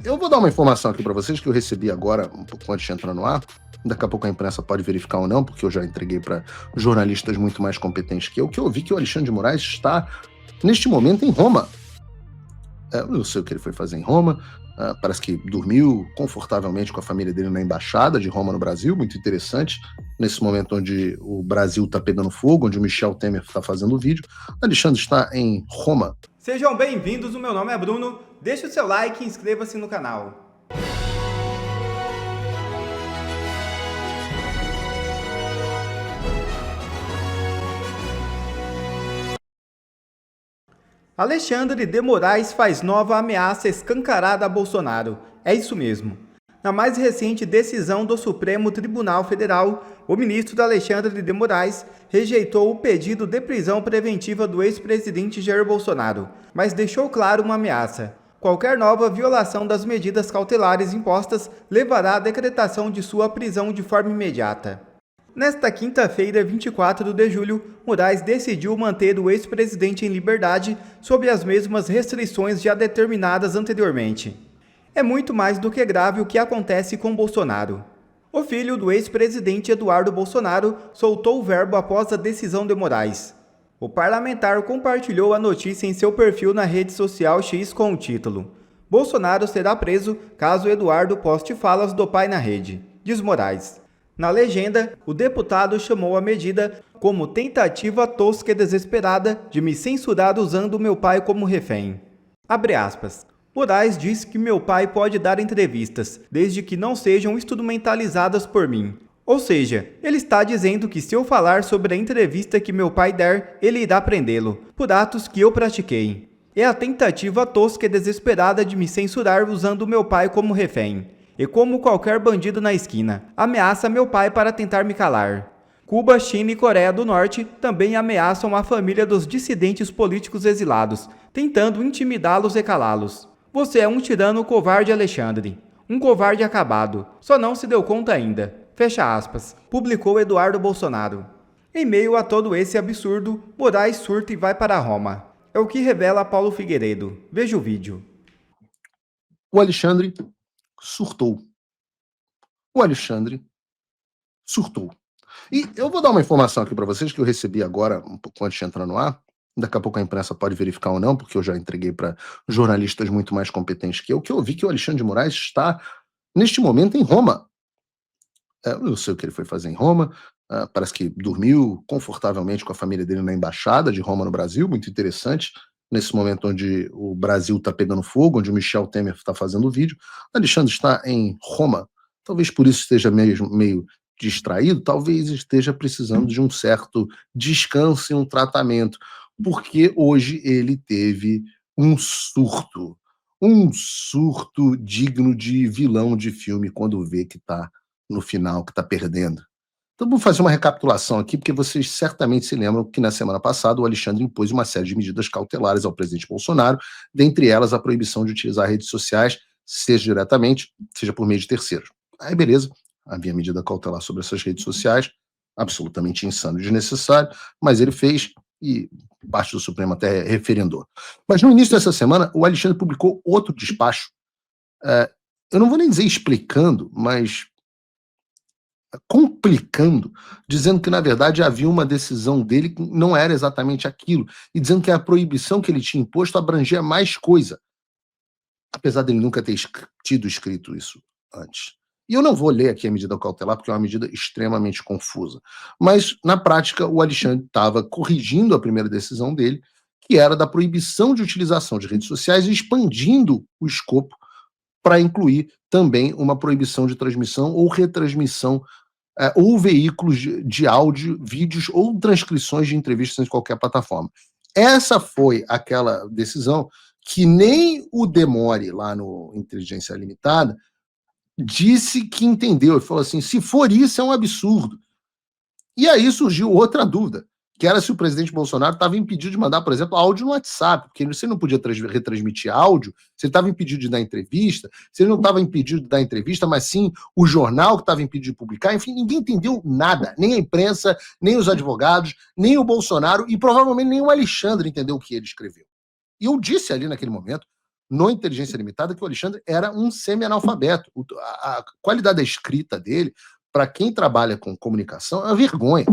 Eu vou dar uma informação aqui para vocês que eu recebi agora, um pouco antes de entrar no ar. Daqui a pouco a imprensa pode verificar ou não, porque eu já entreguei para jornalistas muito mais competentes que eu vi que o Alexandre de Moraes está, neste momento, em Roma. Eu não sei o que ele foi fazer em Roma. Parece que dormiu confortavelmente com a família dele na embaixada de Roma no Brasil, muito interessante. Nesse momento onde o Brasil está pegando fogo, onde o Michel Temer está fazendo o vídeo, o Alexandre está em Roma. Sejam bem-vindos, o meu nome é Bruno, deixe o seu like e inscreva-se no canal. Alexandre de Moraes faz nova ameaça escancarada a Bolsonaro. É isso mesmo. Na mais recente decisão do Supremo Tribunal Federal, o ministro Alexandre de Moraes rejeitou o pedido de prisão preventiva do ex-presidente Jair Bolsonaro, mas deixou claro uma ameaça. Qualquer nova violação das medidas cautelares impostas levará à decretação de sua prisão de forma imediata. Nesta quinta-feira, 24 de julho, Moraes decidiu manter o ex-presidente em liberdade sob as mesmas restrições já determinadas anteriormente. É muito mais do que grave o que acontece com Bolsonaro. O filho do ex-presidente Eduardo Bolsonaro soltou o verbo após a decisão de Moraes. O parlamentar compartilhou a notícia em seu perfil na rede social X com o título: Bolsonaro será preso caso Eduardo poste falas do pai na rede, diz Moraes. Na legenda, o deputado chamou a medida como tentativa tosca e desesperada de me censurar usando meu pai como refém. Abre aspas. Moraes diz que meu pai pode dar entrevistas, desde que não sejam instrumentalizadas por mim. Ou seja, ele está dizendo que se eu falar sobre a entrevista que meu pai der, ele irá prendê-lo, por atos que eu pratiquei. É a tentativa tosca e desesperada de me censurar usando meu pai como refém. E como qualquer bandido na esquina, ameaça meu pai para tentar me calar. Cuba, China e Coreia do Norte também ameaçam a família dos dissidentes políticos exilados, tentando intimidá-los e calá-los. Você é um tirano covarde, Alexandre. Um covarde acabado. Só não se deu conta ainda. Fecha aspas. Publicou Eduardo Bolsonaro. Em meio a todo esse absurdo, Moraes surta e vai para Roma. É o que revela Paulo Figueiredo. Veja o vídeo. O Alexandre surtou. O Alexandre surtou. E eu vou dar uma informação aqui para vocês que eu recebi agora, um pouco antes de entrar no ar. Daqui a pouco a imprensa pode verificar ou não, porque eu já entreguei para jornalistas muito mais competentes que eu vi que o Alexandre de Moraes está, neste momento, em Roma. Eu não sei o que ele foi fazer em Roma. Parece que dormiu confortavelmente com a família dele na embaixada de Roma no Brasil, muito interessante. Nesse momento onde o Brasil está pegando fogo, onde o Michel Temer está fazendo o vídeo, o Alexandre está em Roma. Talvez por isso esteja meio distraído, talvez esteja precisando de um certo descanso e um tratamento, porque hoje ele teve um surto digno de vilão de filme quando vê que está no final, que está perdendo. Então vou fazer uma recapitulação aqui, porque vocês certamente se lembram que na semana passada o Alexandre impôs uma série de medidas cautelares ao presidente Bolsonaro, dentre elas a proibição de utilizar redes sociais, seja diretamente, seja por meio de terceiros. Aí beleza, havia medida cautelar sobre essas redes sociais, absolutamente insano e desnecessário, mas ele fez e parte do Supremo até referendou. Mas no início dessa semana, o Alexandre publicou outro despacho, eu não vou nem dizer explicando, mas complicando, dizendo que na verdade havia uma decisão dele que não era exatamente aquilo, e dizendo que a proibição que ele tinha imposto abrangia mais coisa, apesar dele nunca ter tido escrito isso antes. E eu não vou ler aqui a medida cautelar, porque é uma medida extremamente confusa. Mas, na prática, o Alexandre estava corrigindo a primeira decisão dele, que era da proibição de utilização de redes sociais, e expandindo o escopo para incluir também uma proibição de transmissão ou retransmissão ou veículos de áudio, vídeos ou transcrições de entrevistas em qualquer plataforma. Essa foi aquela decisão que nem o Demore, lá no Inteligência Limitada, disse que entendeu, e falou assim, se for isso é um absurdo. E aí surgiu outra dúvida, que era se o presidente Bolsonaro estava impedido de mandar, por exemplo, áudio no WhatsApp, porque você não podia retransmitir áudio, se ele estava impedido de dar entrevista, se ele não estava impedido de dar entrevista, mas sim o jornal que estava impedido de publicar, enfim, ninguém entendeu nada, nem a imprensa, nem os advogados, nem o Bolsonaro, e provavelmente nem o Alexandre entendeu o que ele escreveu. E eu disse ali naquele momento, no Inteligência Limitada que o Alexandre era um semi-analfabeto. A qualidade da escrita dele, para quem trabalha com comunicação, é uma vergonha.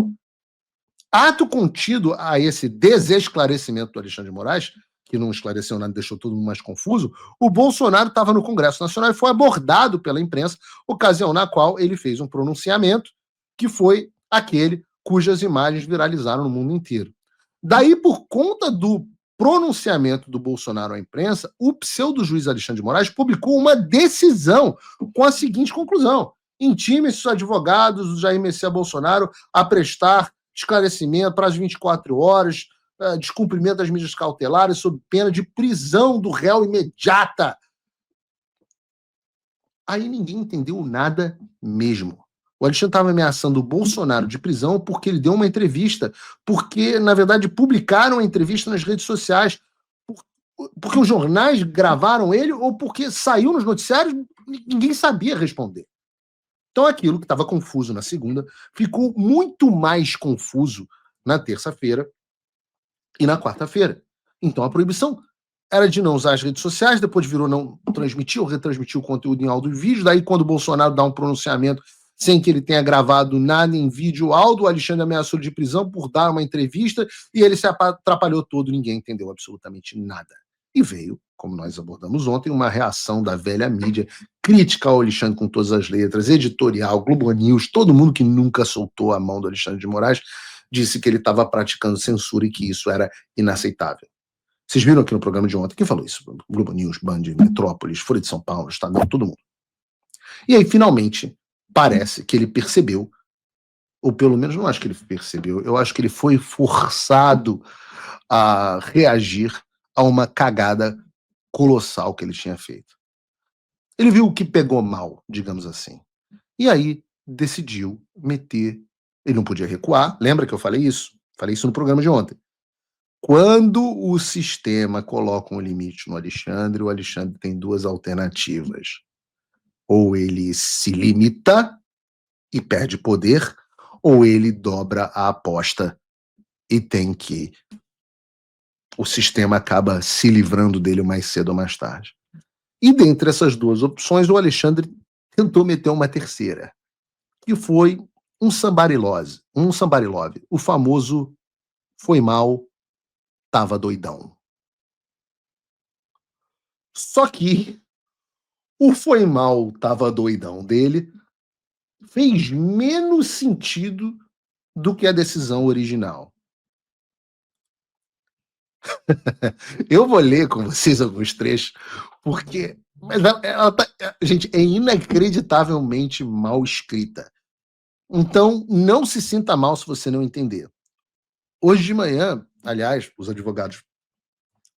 Ato contido a esse desesclarecimento do Alexandre de Moraes, que não esclareceu nada, deixou todo mundo mais confuso, o Bolsonaro estava no Congresso Nacional e foi abordado pela imprensa, ocasião na qual ele fez um pronunciamento que foi aquele cujas imagens viralizaram no mundo inteiro. Daí, por conta do pronunciamento do Bolsonaro à imprensa, o pseudo-juiz Alexandre de Moraes publicou uma decisão com a seguinte conclusão: intime esses advogados do Jair Messias Bolsonaro a prestar esclarecimento, prazo de 24 horas, descumprimento das medidas cautelares sob pena de prisão do réu imediata. Aí ninguém entendeu nada mesmo. O Alexandre estava ameaçando o Bolsonaro de prisão porque ele deu uma entrevista, porque, na verdade, publicaram a entrevista nas redes sociais, porque os jornais gravaram ele ou porque saiu nos noticiários, ninguém sabia responder. Então aquilo que estava confuso na segunda ficou muito mais confuso na terça-feira e na quarta-feira. Então a proibição era de não usar as redes sociais, depois virou não transmitir ou retransmitir o conteúdo em áudio e vídeo. Daí quando o Bolsonaro dá um pronunciamento sem que ele tenha gravado nada em vídeo ou áudio, o Alexandre ameaçou de prisão por dar uma entrevista e ele se atrapalhou todo, ninguém entendeu absolutamente nada. E veio, como nós abordamos ontem, uma reação da velha mídia, crítica ao Alexandre com todas as letras, editorial, Globo News, todo mundo que nunca soltou a mão do Alexandre de Moraes disse que ele estava praticando censura e que isso era inaceitável. Vocês viram aqui no programa de ontem, quem falou isso? Globo News, Band, Metrópolis, Folha de São Paulo, Estadão, todo mundo. E aí, finalmente, parece que ele percebeu, ou pelo menos não acho que ele percebeu, eu acho que ele foi forçado a reagir a uma cagada colossal que ele tinha feito. Ele viu o que pegou mal, digamos assim. E aí decidiu meter. Ele não podia recuar. Lembra que eu falei isso? Falei isso no programa de ontem. Quando o sistema coloca um limite no Alexandre, o Alexandre tem duas alternativas. Ou ele se limita e perde poder, ou ele dobra a aposta e tem que... o sistema acaba se livrando dele mais cedo ou mais tarde. E dentre essas duas opções, o Alexandre tentou meter uma terceira, que foi um somebody love, o famoso foi mal, tava doidão. Só que o foi mal, tava doidão dele fez menos sentido do que a decisão original. Eu vou ler com vocês alguns trechos, porque ela tá, gente, é inacreditavelmente mal escrita. Então, não se sinta mal se você não entender. Hoje de manhã, aliás, os advogados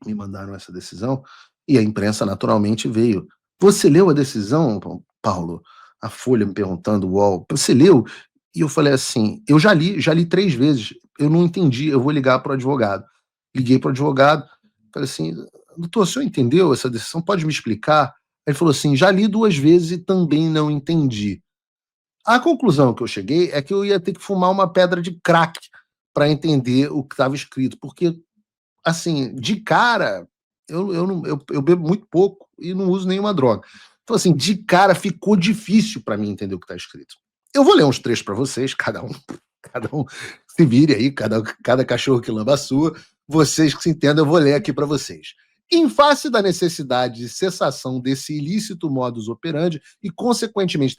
me mandaram essa decisão e a imprensa naturalmente veio. Você leu a decisão, Paulo? A Folha me perguntando, UOL, você leu? E eu falei assim, eu já li 3 vezes, eu não entendi, eu vou ligar para o advogado. Liguei para o advogado, falei assim, doutor, o senhor entendeu essa decisão? Pode me explicar? Ele falou assim, já li 2 vezes e também não entendi. A conclusão que eu cheguei é que eu ia ter que fumar uma pedra de crack para entender o que estava escrito, porque, assim, de cara, eu bebo muito pouco e não uso nenhuma droga. Então, assim, de cara ficou difícil para mim entender o que está escrito. Eu vou ler uns trechos para vocês, cada um se vire aí, cada cachorro que lamba a sua. Vocês que se entendam, eu vou ler aqui para vocês. Em face da necessidade de cessação desse ilícito modus operandi e, consequentemente,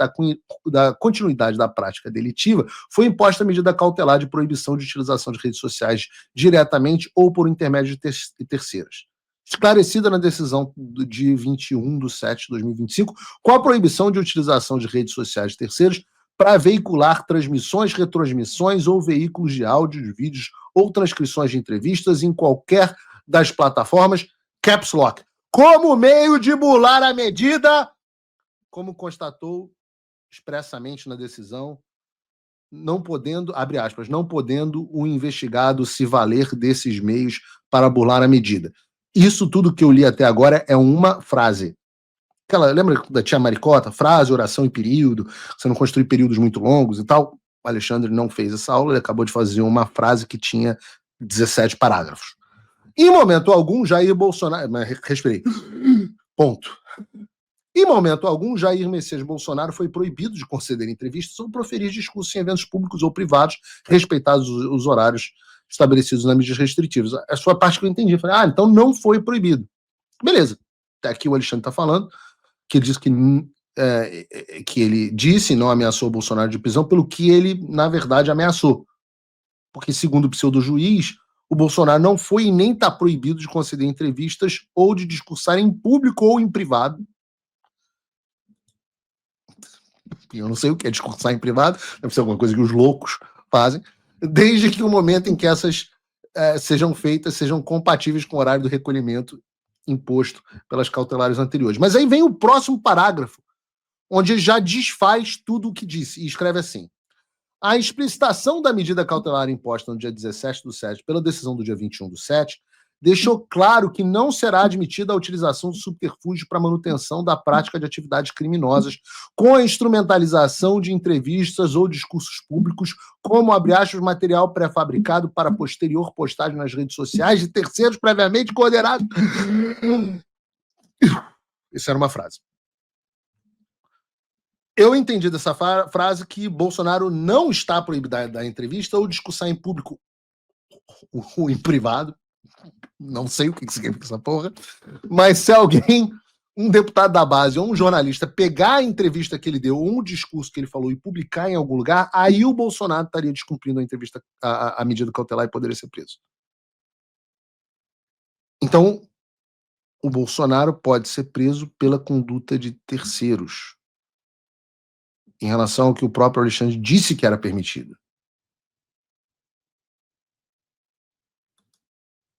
da continuidade da prática delitiva, foi imposta a medida cautelar de proibição de utilização de redes sociais diretamente ou por intermédio de terceiras. Esclarecida na decisão de 21/7/2025, com a proibição de utilização de redes sociais de terceiros para veicular transmissões, retransmissões ou veículos de áudio, de vídeos ou transcrições de entrevistas em qualquer das plataformas, Caps Lock, como meio de burlar a medida, como constatou expressamente na decisão, não podendo, abre aspas, não podendo o investigado se valer desses meios para burlar a medida. Isso tudo que eu li até agora é uma frase. Lembra da tia Maricota? Frase, oração e período, você não construi períodos muito longos e tal. O Alexandre não fez essa aula, ele acabou de fazer uma frase que tinha 17 parágrafos. Em momento algum, Jair Bolsonaro... Respirei. Ponto. Em momento algum, Jair Messias Bolsonaro foi proibido de conceder entrevistas ou proferir discursos em eventos públicos ou privados, respeitados os horários estabelecidos nas medidas restritivas. A sua parte que eu entendi. Eu falei, então não foi proibido. Beleza. Até aqui o Alexandre está falando, que ele disse que ele disse e não ameaçou o Bolsonaro de prisão pelo que ele, na verdade, ameaçou. Porque, segundo o pseudo-juiz, o Bolsonaro não foi e nem está proibido de conceder entrevistas ou de discursar em público ou em privado. Eu não sei o que é discursar em privado, deve ser alguma coisa que os loucos fazem, desde que o momento em que essas sejam feitas, sejam compatíveis com o horário do recolhimento imposto pelas cautelares anteriores. Mas aí vem o próximo parágrafo, onde ele já desfaz tudo o que disse, e escreve assim: a explicitação da medida cautelar imposta no dia 17/7 pela decisão do dia 21/7 deixou claro que não será admitida a utilização do subterfúgio para manutenção da prática de atividades criminosas com a instrumentalização de entrevistas ou discursos públicos, como, abre aspas, material pré-fabricado para posterior postagem nas redes sociais de terceiros previamente coordenados. Isso era uma frase. Eu entendi dessa frase que Bolsonaro não está proibido da entrevista ou discussão em público ou em privado. Não sei o que significa essa porra. Mas se alguém, um deputado da base ou um jornalista, pegar a entrevista que ele deu ou um discurso que ele falou e publicar em algum lugar, aí o Bolsonaro estaria descumprindo a entrevista, a medida cautelar e poderia ser preso. Então, o Bolsonaro pode ser preso pela conduta de terceiros, em relação ao que o próprio Alexandre disse que era permitido.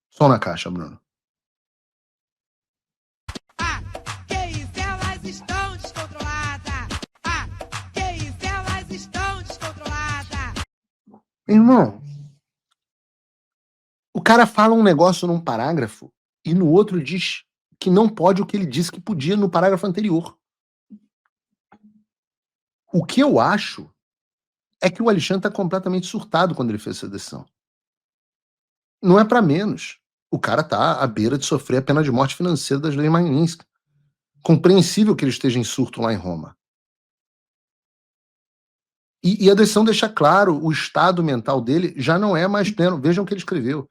Som na caixa, Bruno. Que isso, elas estão descontroladas. Que isso, elas estão descontroladas. Irmão, o cara fala um negócio num parágrafo e no outro diz que não pode o que ele disse que podia no parágrafo anterior. O que eu acho é que o Alexandre está completamente surtado quando ele fez essa decisão. Não é para menos. O cara tá à beira de sofrer a pena de morte financeira das leis Magnitsky. Compreensível que ele esteja em surto lá em Roma. E a decisão deixa claro, o estado mental dele já não é mais pleno. Vejam o que ele escreveu.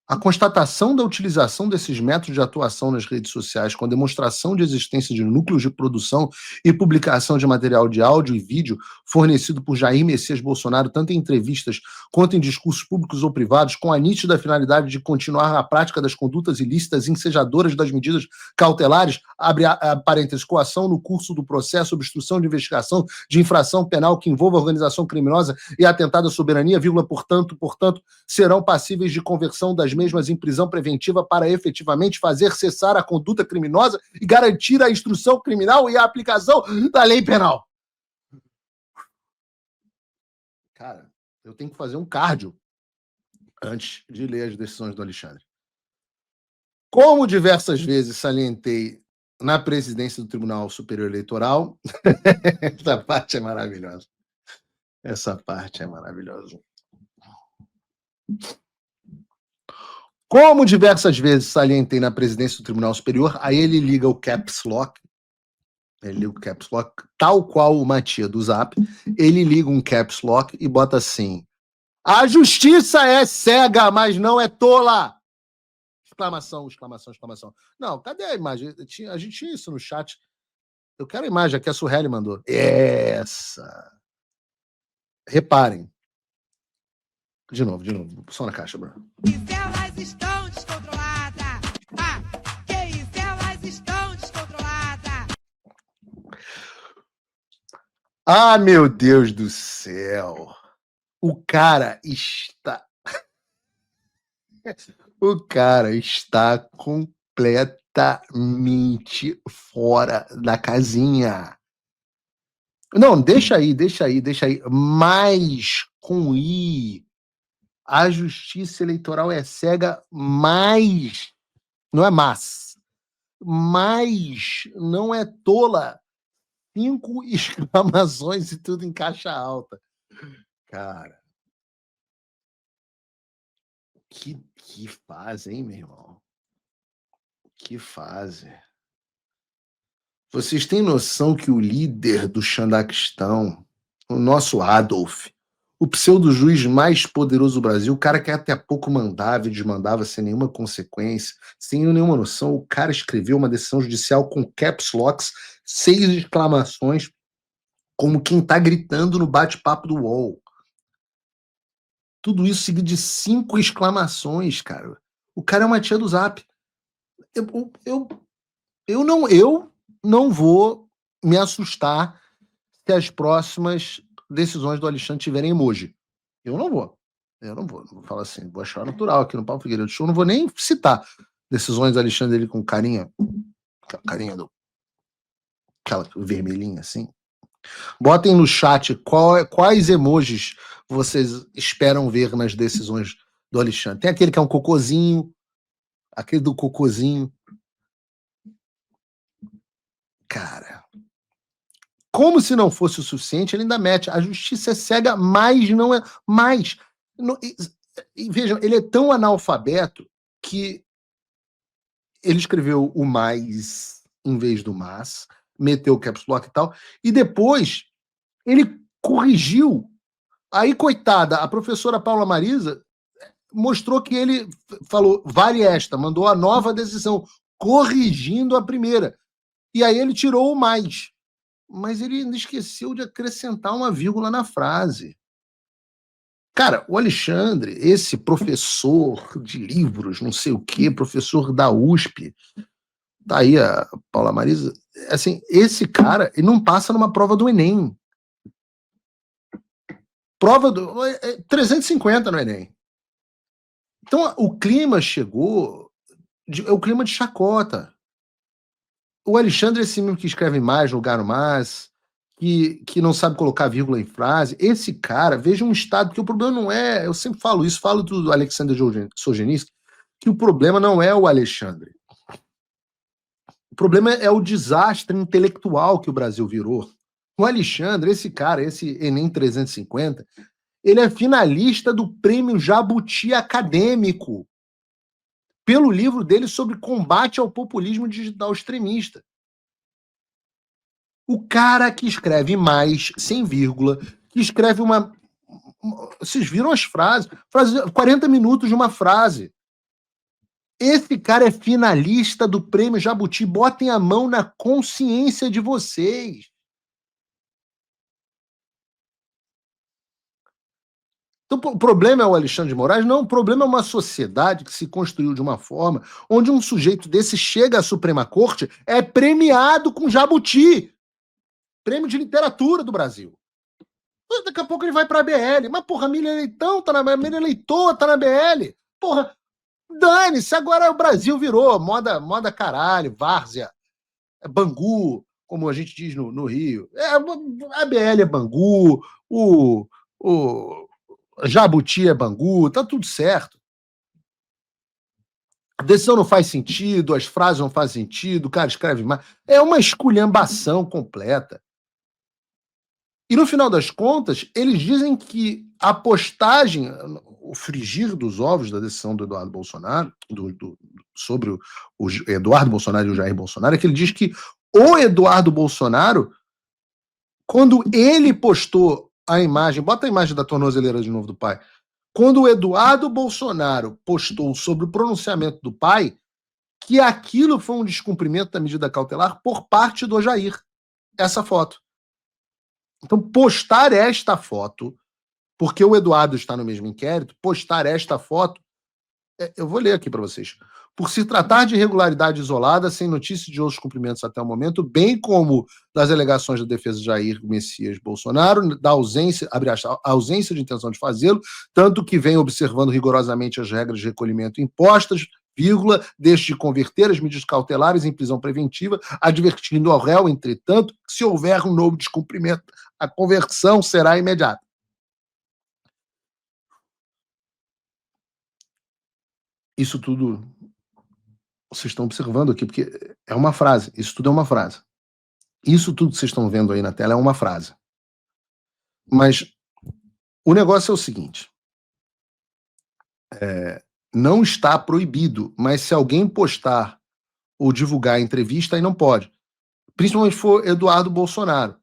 A constatação da utilização desses métodos de atuação nas redes sociais com a demonstração de existência de núcleos de produção e publicação de material de áudio e vídeo fornecido por Jair Messias Bolsonaro, tanto em entrevistas quanto em discursos públicos ou privados, com a nítida finalidade de continuar a prática das condutas ilícitas ensejadoras das medidas cautelares, abre parênteses, coação no curso do processo, obstrução de investigação de infração penal que envolva organização criminosa e atentado à soberania, portanto, serão passíveis de conversão das mesmas em prisão preventiva para efetivamente fazer cessar a conduta criminosa e garantir a instrução criminal e a aplicação da lei penal. Cara, eu tenho que fazer um cardio antes de ler as decisões do Alexandre. Como diversas vezes salientei na presidência do Tribunal Superior Eleitoral, essa parte é maravilhosa. Essa parte é maravilhosa. Como diversas vezes salientei na presidência do Tribunal Superior, aí ele liga o caps lock, tal qual o Matias do Zap, ele liga um caps lock e bota assim: a justiça é cega, mas não é tola! Exclamação, exclamação, exclamação. Não, cadê a imagem? A gente tinha isso no chat. Eu quero a imagem que a Surreli mandou. Essa. Reparem. De novo. Som na caixa, Bruno. Que elas estão descontroladas. Que isso, elas estão descontroladas. Ah, meu Deus do céu. O cara está completamente fora da casinha. Não, deixa aí. Mas com I, a justiça eleitoral é cega, mas não é mas não é tola. 5 exclamações e tudo em caixa alta. Cara, que fase, hein, meu irmão? Que fase. Vocês têm noção que o líder do Xandaquistão, o nosso Adolf, o pseudo-juiz mais poderoso do Brasil, o cara que até há pouco mandava e desmandava sem nenhuma consequência, sem nenhuma noção, o cara escreveu uma decisão judicial com caps locks, 6 exclamações, como quem tá gritando no bate-papo do UOL. Tudo isso seguido de 5 exclamações, cara. O cara é uma tia do Zap. Eu não vou me assustar se as próximas decisões do Alexandre tiverem emoji. Eu não vou. Não vou falar assim, vou achar natural aqui no Paulo Figueiredo Show, não vou nem citar decisões do Alexandre dele com carinha, aquela carinha aquela vermelhinha assim. Botem no chat quais emojis vocês esperam ver nas decisões do Alexandre. Tem aquele que é um cocôzinho, aquele do cocôzinho. Cara, como se não fosse o suficiente, ele ainda mete. A justiça é cega, mas não é. Mais. E vejam, ele é tão analfabeto que ele escreveu o mais em vez do mas, meteu o caps lock e tal, e depois ele corrigiu. Aí, coitada, a professora Paula Marisa mostrou que ele falou, vale esta, mandou a nova decisão, corrigindo a primeira. E aí ele tirou o mais. Mas ele ainda esqueceu de acrescentar uma vírgula na frase. Cara, o Alexandre, esse professor de livros, não sei o quê, professor da USP, tá aí a Paula Marisa, assim, esse cara, ele não passa numa prova do Enem. Prova do 350 no Enem. Então, o clima chegou, é o clima de chacota. O Alexandre é esse mesmo que escreve mais, lugar no mais, que não sabe colocar vírgula em frase. Esse cara, veja um estado, porque o problema não é, eu sempre falo isso, falo do Alexander Solzhenitsyn, que o problema não é o Alexandre. O problema é o desastre intelectual que o Brasil virou. O Alexandre, esse cara, esse Enem 350, ele é finalista do Prêmio Jabuti Acadêmico, pelo livro dele sobre combate ao populismo digital extremista. O cara que escreve mais, sem vírgula, que escreve uma... Vocês viram as frases? 40 minutos de uma frase. Esse cara é finalista do Prêmio Jabuti. Botem a mão na consciência de vocês. Então, o problema é o Alexandre de Moraes? Não, o problema é uma sociedade que se construiu de uma forma onde um sujeito desse chega à Suprema Corte, é premiado com jabuti, prêmio de literatura do Brasil. Daqui a pouco ele vai para a BL. Mas, porra, Miriam Leitão tá na BL, Miriam Leitoa tá na BL. Porra, dane-se, agora o Brasil virou moda caralho, várzea, Bangu, como a gente diz no Rio. A BL é Bangu, o Jabuti é Bangu, tá tudo certo. A decisão não faz sentido, as frases não fazem sentido, o cara escreve mais. É uma esculhambação completa. E no final das contas, eles dizem que a postagem, o frigir dos ovos da decisão do Eduardo Bolsonaro, sobre o Eduardo Bolsonaro e o Jair Bolsonaro, é que ele diz que o Eduardo Bolsonaro, quando ele postou a imagem, bota a imagem da tornozeleira de novo do pai, quando o Eduardo Bolsonaro postou sobre o pronunciamento do pai, que aquilo foi um descumprimento da medida cautelar por parte do Jair, essa foto. Então, postar esta foto, porque o Eduardo está no mesmo inquérito, postar esta foto, eu vou ler aqui para vocês. Por se tratar de irregularidade isolada, sem notícia de outros cumprimentos até o momento, bem como das alegações da defesa de Jair Messias Bolsonaro, da ausência, a ausência de intenção de fazê-lo, tanto que vem observando rigorosamente as regras de recolhimento impostas, vírgula, deixe de converter as medidas cautelares em prisão preventiva, advertindo ao réu, entretanto, que se houver um novo descumprimento, a conversão será imediata. Isso tudo vocês estão observando aqui, porque é uma frase, isso tudo é uma frase. Isso tudo que vocês estão vendo aí na tela é uma frase. Mas o negócio é o seguinte, não está proibido, mas se alguém postar ou divulgar a entrevista, aí não pode. principalmente for Eduardo Bolsonaro.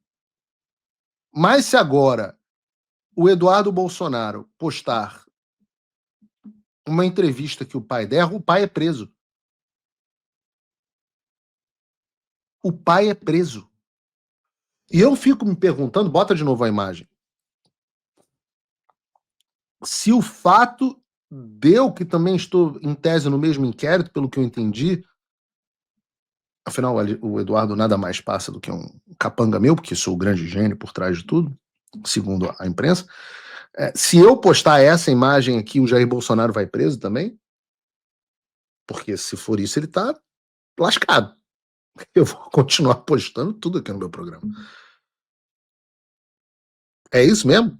Mas se agora o Eduardo Bolsonaro postar uma entrevista que o pai der, o pai é preso. O pai é preso. E eu fico me perguntando, bota de novo a imagem, se o fato de eu, que também estou em tese no mesmo inquérito, pelo que eu entendi, afinal o Eduardo nada mais passa do que um capanga meu, porque sou o grande gênio por trás de tudo, segundo a imprensa, se eu postar essa imagem aqui, o Jair Bolsonaro vai preso também? Porque se for isso, ele tá lascado. Eu vou continuar postando tudo aqui no meu programa. É isso mesmo?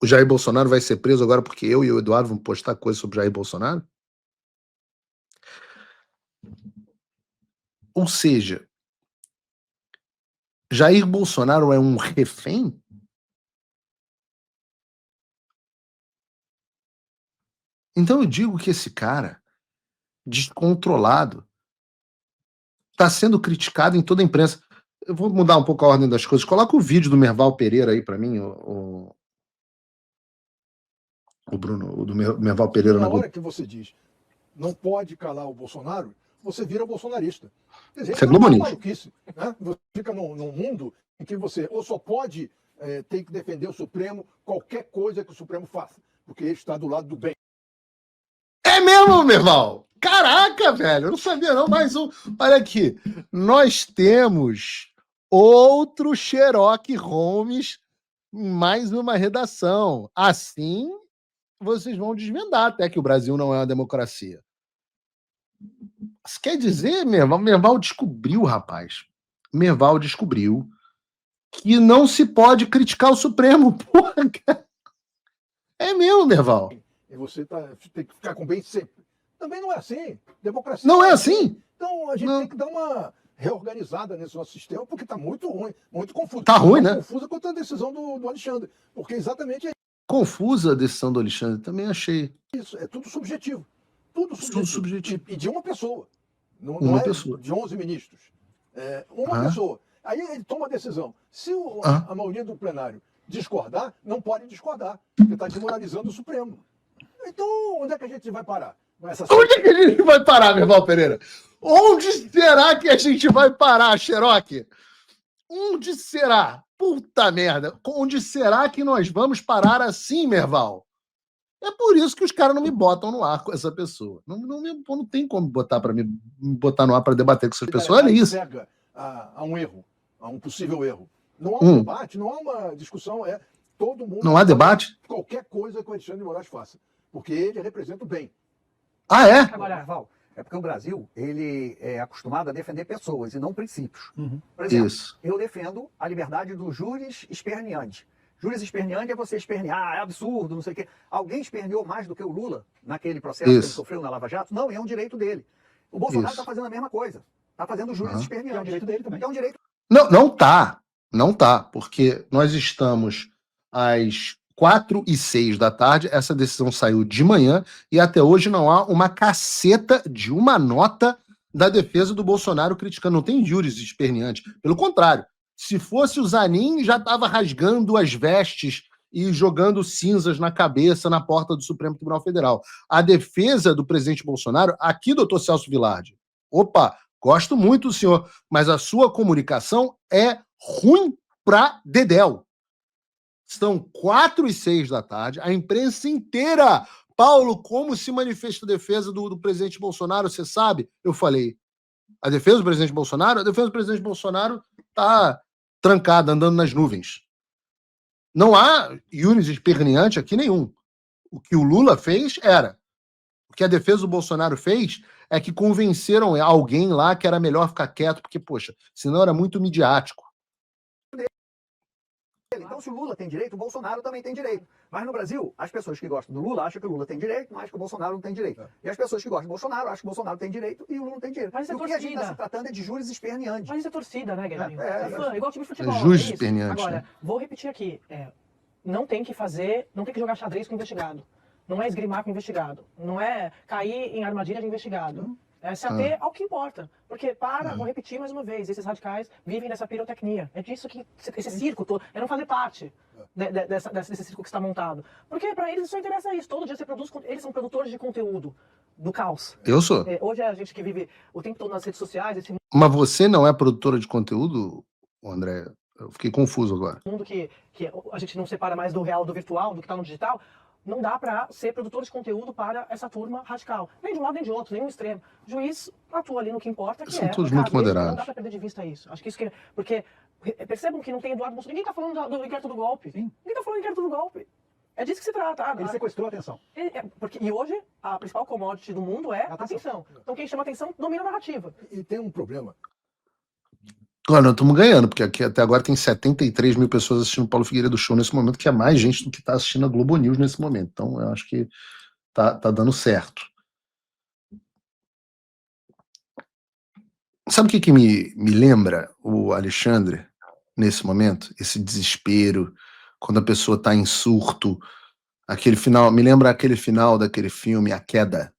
O Jair Bolsonaro vai ser preso agora porque eu e o Eduardo vamos postar coisas sobre Jair Bolsonaro? Ou seja, Jair Bolsonaro é um refém? Então eu digo que esse cara, descontrolado, está sendo criticado em toda a imprensa. Eu vou mudar um pouco a ordem das coisas. Coloca o vídeo do Merval Pereira aí para mim, o Bruno, o do Merval Pereira Na na Globo. hora que você diz não pode calar o Bolsonaro, você vira bolsonarista. Quer dizer, Isso é isso é uma Globo News. maluquice, né? Você fica num mundo em que você ou só pode ter que defender o Supremo, qualquer coisa que o Supremo faça, porque ele está do lado do bem. É mesmo, Merval? Caraca, velho, eu não sabia não, mais um. Olha aqui, nós temos outro Sherlock Holmes em mais uma redação. Assim, vocês vão desvendar até que o Brasil não é uma democracia. Isso quer dizer, Merval descobriu, rapaz. Merval descobriu que não se pode criticar o Supremo. Porra, cara. É mesmo, Merval. E você tem que ficar com bem sempre. Também não é assim. Democracia Não é assim? Então a gente Não. tem que dar uma reorganizada nesse nosso sistema, porque está muito ruim, muito confuso. Tá ruim, né? Confusa quanto a decisão do Alexandre. Porque exatamente é Confusa a decisão do Alexandre, também achei. isso. É tudo subjetivo. Tudo subjetivo. Tudo subjetivo. E de uma pessoa. Não Uma é pessoa. de 11 ministros. Uma pessoa. Aí ele toma a decisão. Se a maioria do plenário discordar, não pode discordar. Porque está desmoralizando o Supremo. Então, onde é que a gente vai parar? Onde é que a gente vai parar, Merval Pereira? Onde será que a gente vai parar, Xeroque? Onde será? Puta merda. Onde será que nós vamos parar assim, Merval? É por isso que os caras não me botam no ar com essa pessoa. Não tem como me botar no ar para debater com essas pessoas. Olha isso. Cega a um erro, a um possível erro. Não há um debate, não há uma discussão. Todo mundo. Não há debate? Qualquer coisa que o Alexandre de Moraes faça. Porque ele representa o bem. Ah, é? Agora, Val, é porque o Brasil ele é acostumado a defender pessoas e não princípios. Por exemplo, Isso. eu defendo a liberdade do juris esperneante. Juris esperneante é você espernear, é absurdo, não sei o quê. Alguém esperneou mais do que o Lula naquele processo que ele sofreu na Lava Jato? Não, é um direito dele. O Bolsonaro está fazendo a mesma coisa. Está fazendo juris esperneante. É um direito dele também. É um direito. Não tá. Não tá. Porque nós estamos às 4h06 da tarde, essa decisão saiu de manhã e até hoje não há uma caceta de uma nota da defesa do Bolsonaro criticando. Não tem juris esperneante. Pelo contrário, se fosse o Zanin, já estava rasgando as vestes e jogando cinzas na cabeça na porta do Supremo Tribunal Federal. A defesa do presidente Bolsonaro, aqui, doutor Celso Vilardi, opa, gosto muito do senhor, mas a sua comunicação é ruim pra dedéu. São 4h06 da tarde, a imprensa inteira. Paulo, como se manifesta a defesa do presidente Bolsonaro? Você sabe? Eu falei, a defesa do presidente Bolsonaro? A defesa do presidente Bolsonaro está trancada, andando nas nuvens. Não há juris esperneante aqui nenhum. O que o Lula fez era. O que a defesa do Bolsonaro fez é que convenceram alguém lá que era melhor ficar quieto, porque, poxa, senão era muito midiático. Então, se o Lula tem direito, o Bolsonaro também tem direito. Mas no Brasil, as pessoas que gostam do Lula acham que o Lula tem direito, mas que o Bolsonaro não tem direito. E as pessoas que gostam do Bolsonaro acham que o Bolsonaro tem direito e o Lula não tem direito. Mas isso é E o que a gente está torcida. se tratando é de juris esperneantes. Mas isso é torcida, né, Guilherme? É, Fã, igual time de futebol. É juiz isso. esperneante, Agora, né? vou repetir aqui. Não tem que fazer, não tem que jogar xadrez com o investigado. Não é esgrimar com o investigado. Não é cair em armadilha de investigado. É se ater ao que importa. Porque, vou repetir mais uma vez, esses radicais vivem nessa pirotecnia. É disso que esse circo todo, é não fazer parte desse circo que está montado. Porque para eles só interessa isso. Todo dia você produz, eles são produtores de conteúdo do caos. Eu sou. Hoje é a gente que vive o tempo todo nas redes sociais, Mas você não é produtora de conteúdo, André? Eu fiquei confuso agora. mundo que a gente não separa mais do real do virtual, do que está no digital. Não dá para ser produtor de conteúdo para essa turma radical. Nem de um lado nem de outro, nenhum extremo. O juiz atua ali no que importa, que são todos muito moderados. Não dá para perder de vista isso. Acho que isso que... Porque percebam que não tem Eduardo Bolsonaro. Ninguém está falando do inquérito do golpe. Sim. Ninguém está falando do inquérito do golpe. É disso que se trata. Ele sequestrou a atenção. E hoje, a principal commodity do mundo é a atenção. Então quem chama atenção domina a narrativa. E tem um problema. Olha, nós estamos ganhando, porque aqui até agora tem 73 mil pessoas assistindo o Paulo Figueiredo Show nesse momento, que é mais gente do que está assistindo a Globo News nesse momento. Então, eu acho que tá dando certo. Sabe o que me lembra o Alexandre nesse momento? Esse desespero, quando a pessoa está em surto, aquele final, me lembra aquele final daquele filme, A Queda.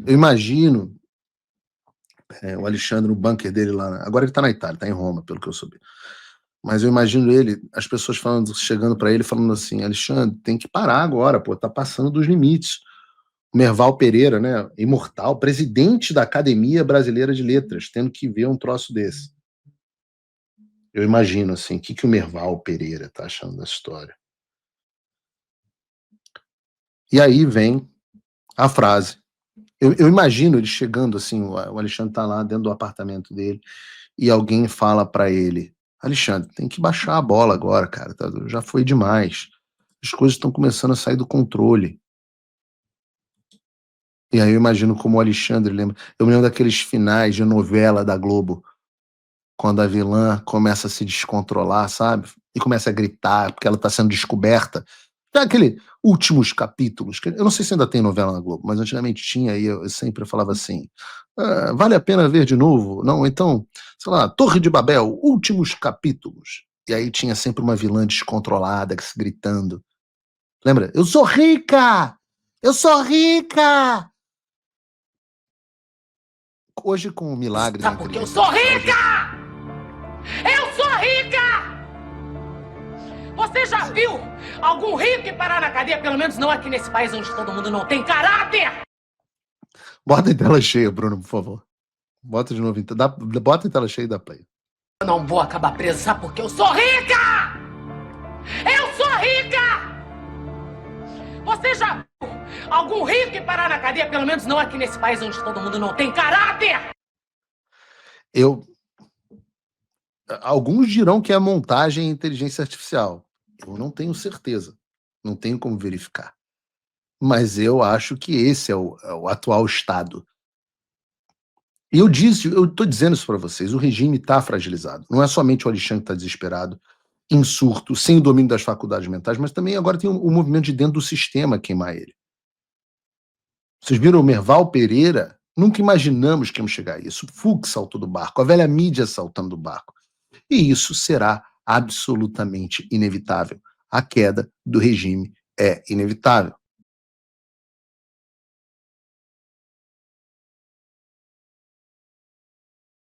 Eu imagino o Alexandre no bunker dele lá. Agora ele tá na Itália, tá em Roma, pelo que eu soube. Mas eu imagino ele, as pessoas chegando para ele, falando assim: Alexandre, tem que parar agora, pô, tá passando dos limites. O Merval Pereira, né, imortal, presidente da Academia Brasileira de Letras, tendo que ver um troço desse. Eu imagino, assim, o que o Merval Pereira tá achando dessa história. E aí vem a frase. Eu imagino ele chegando assim, o Alexandre tá lá dentro do apartamento dele, e alguém fala para ele: Alexandre, tem que baixar a bola agora, cara, já foi demais. As coisas estão começando a sair do controle. E aí eu imagino como o Alexandre lembra. Eu me lembro daqueles finais de novela da Globo, quando a vilã começa a se descontrolar, sabe? E começa a gritar, porque ela tá sendo descoberta. Então, aquele últimos capítulos, eu não sei se ainda tem novela na Globo, mas antigamente tinha, e eu sempre falava assim: vale a pena ver de novo? Não, então, sei lá, Torre de Babel, últimos capítulos. E aí tinha sempre uma vilã descontrolada, gritando. Lembra? Eu sou rica! Eu sou rica! Hoje, com o milagre... Sabe por que eu sou rica? Eu sou rica! Você já viu algum rico ir parar na cadeia? Pelo menos não aqui nesse país onde todo mundo não tem caráter. Bota em tela cheia, Bruno, por favor. Bota de novo. Bota em tela cheia e dá play. Eu não vou acabar presa, sabe por que eu sou rica? Eu sou rica! Você já viu algum rico ir parar na cadeia? Pelo menos não aqui nesse país onde todo mundo não tem caráter. Alguns dirão que é montagem e inteligência artificial. Eu não tenho certeza. Não tenho como verificar. Mas eu acho que esse é o atual estado. E eu estou dizendo isso para vocês, o regime está fragilizado. Não é somente o Alexandre que está desesperado, em surto, sem o domínio das faculdades mentais, mas também agora tem o movimento de dentro do sistema queimar ele. Vocês viram o Merval Pereira? Nunca imaginamos que íamos chegar a isso. O Fux saltou do barco, a velha mídia saltando do barco. E isso será absolutamente inevitável. A queda do regime é inevitável.